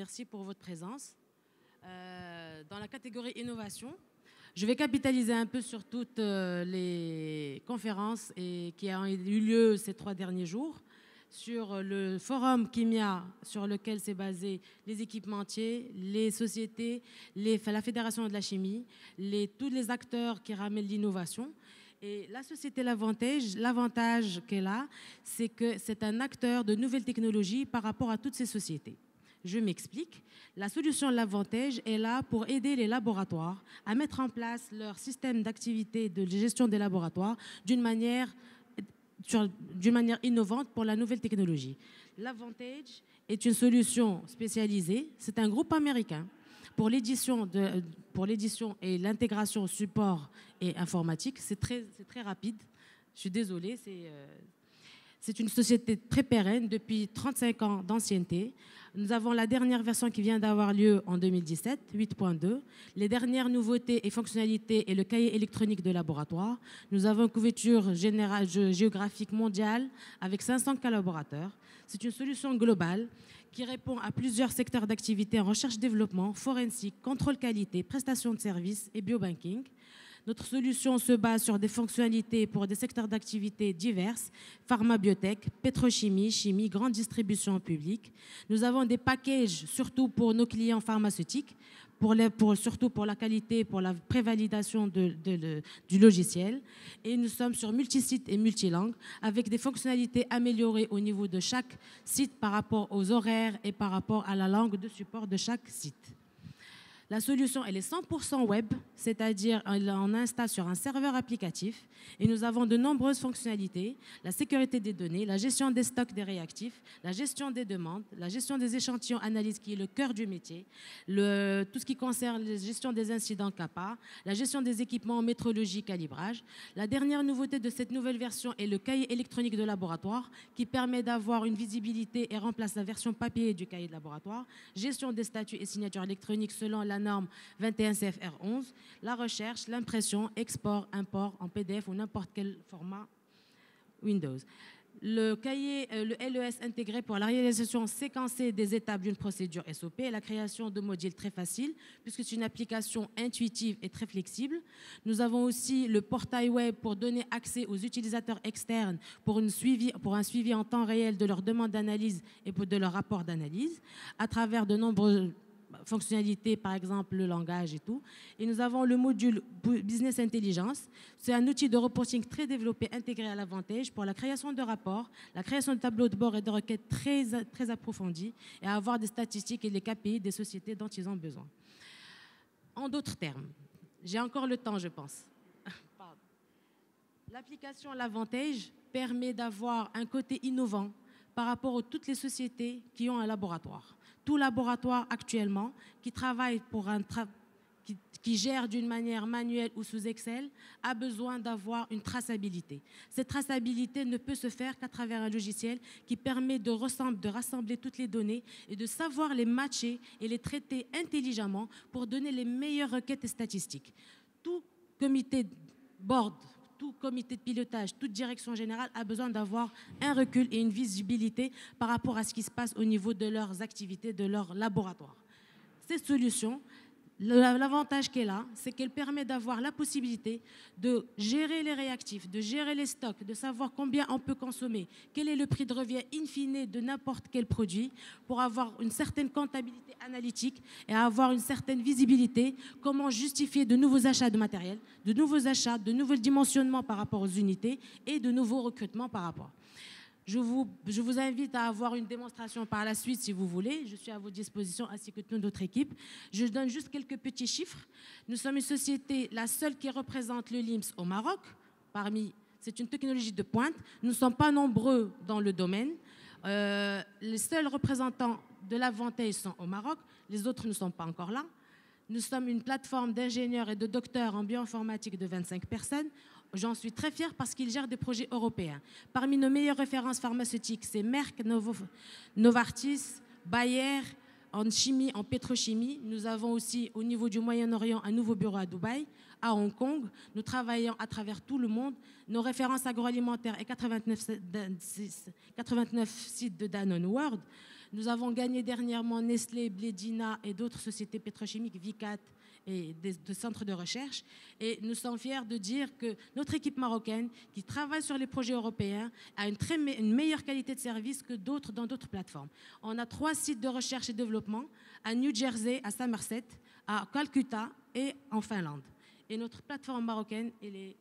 merci pour votre présence. Dans la catégorie innovation, je vais capitaliser un peu sur toutes les conférences qui ont eu lieu ces 3 derniers jours, sur le forum Kimia sur lequel s'est basé les équipementiers, les sociétés, la Fédération de la chimie, tous les acteurs qui ramènent l'innovation. Et la société l'avantage qu'elle a, c'est que c'est un acteur de nouvelles technologies par rapport à toutes ces sociétés. Je m'explique. La solution Lavantage est là pour aider les laboratoires à mettre en place leur système d'activité de gestion des laboratoires d'une manière innovante pour la nouvelle technologie. Lavantage est une solution spécialisée. C'est un groupe américain pour l'édition et l'intégration support et informatique. C'est très rapide. Je suis désolée. C'est une société très pérenne depuis 35 ans d'ancienneté. Nous avons la dernière version qui vient d'avoir lieu en 2017, 8.2. Les dernières nouveautés et fonctionnalités et le cahier électronique de laboratoire. Nous avons une couverture géographique mondiale avec 500 collaborateurs. C'est une solution globale qui répond à plusieurs secteurs d'activité en recherche-développement, forensique, contrôle qualité, prestation de services et biobanking. Notre solution se base sur des fonctionnalités pour des secteurs d'activité diverses, pharma-biotech, pétrochimie, chimie, grande distribution publique. Nous avons des packages surtout pour nos clients pharmaceutiques, surtout pour la qualité, pour la prévalidation du logiciel. Et nous sommes sur multisites et multilangues avec des fonctionnalités améliorées au niveau de chaque site par rapport aux horaires et par rapport à la langue de support de chaque site. La solution, elle est 100% web, c'est-à-dire on installe sur un serveur applicatif et nous avons de nombreuses fonctionnalités, la sécurité des données, la gestion des stocks des réactifs, la gestion des demandes, la gestion des échantillons analyse qui est le cœur du métier, tout ce qui concerne la gestion des incidents CAPA, la gestion des équipements métrologie calibrage. La dernière nouveauté de cette nouvelle version est le cahier électronique de laboratoire qui permet d'avoir une visibilité et remplace la version papier du cahier de laboratoire, gestion des statuts et signatures électroniques selon la norme 21 CFR 11, la recherche, l'impression, export, import en PDF ou n'importe quel format Windows. Le cahier, le LES intégré pour la réalisation séquencée des étapes d'une procédure SOP et la création de modules très faciles puisque c'est une application intuitive et très flexible. Nous avons aussi le portail web pour donner accès aux utilisateurs externes pour un suivi en temps réel de leurs demandes d'analyse et de leurs rapports d'analyse à travers de nombreux fonctionnalités, par exemple le langage et tout. Et nous avons le module Business Intelligence. C'est un outil de reporting très développé, intégré à Lavantage pour la création de rapports, la création de tableaux de bord et de requêtes très approfondies et à avoir des statistiques et les KPI des sociétés dont ils ont besoin. En d'autres termes, j'ai encore le temps, je pense. L'application Lavantage permet d'avoir un côté innovant par rapport à toutes les sociétés qui ont un laboratoire. Tout laboratoire actuellement qui travaille qui gère d'une manière manuelle ou sous Excel a besoin d'avoir une traçabilité. Cette traçabilité ne peut se faire qu'à travers un logiciel qui permet de rassembler toutes les données et de savoir les matcher et les traiter intelligemment pour donner les meilleures requêtes et statistiques. Tout comité board, tout comité de pilotage, toute direction générale a besoin d'avoir un recul et une visibilité par rapport à ce qui se passe au niveau de leurs activités, de leur laboratoire. Cette solution, l'avantage qu'elle a, c'est qu'elle permet d'avoir la possibilité de gérer les réactifs, de gérer les stocks, de savoir combien on peut consommer, quel est le prix de revient in fine de n'importe quel produit pour avoir une certaine comptabilité analytique et avoir une certaine visibilité, comment justifier de nouveaux achats de matériel, de nouveaux achats, de nouveaux dimensionnements par rapport aux unités et de nouveaux recrutements par rapport. Je vous invite à avoir une démonstration par la suite si vous voulez. Je suis à votre disposition ainsi que toute notre équipe. Je donne juste quelques petits chiffres. Nous sommes une société, la seule qui représente le LIMS au Maroc. C'est une technologie de pointe. Nous ne sommes pas nombreux dans le domaine. Les seuls représentants de Lavantage sont au Maroc. Les autres ne sont pas encore là. Nous sommes une plateforme d'ingénieurs et de docteurs en bioinformatique de 25 personnes. J'en suis très fière parce qu'ils gèrent des projets européens. Parmi nos meilleures références pharmaceutiques, c'est Merck, Novartis, Bayer, en chimie, en pétrochimie. Nous avons aussi au niveau du Moyen-Orient un nouveau bureau à Dubaï, à Hong Kong. Nous travaillons à travers tout le monde. Nos références agroalimentaires et 89 sites de Danone World. Nous avons gagné dernièrement Nestlé, Blédina et d'autres sociétés pétrochimiques, Vicat et de centres de recherche. Et nous sommes fiers de dire que notre équipe marocaine, qui travaille sur les projets européens, a une meilleure qualité de service que d'autres dans d'autres plateformes. On a 3 sites de recherche et développement à New Jersey, à Somerset, à Calcutta et en Finlande. Et notre plateforme marocaine, elle est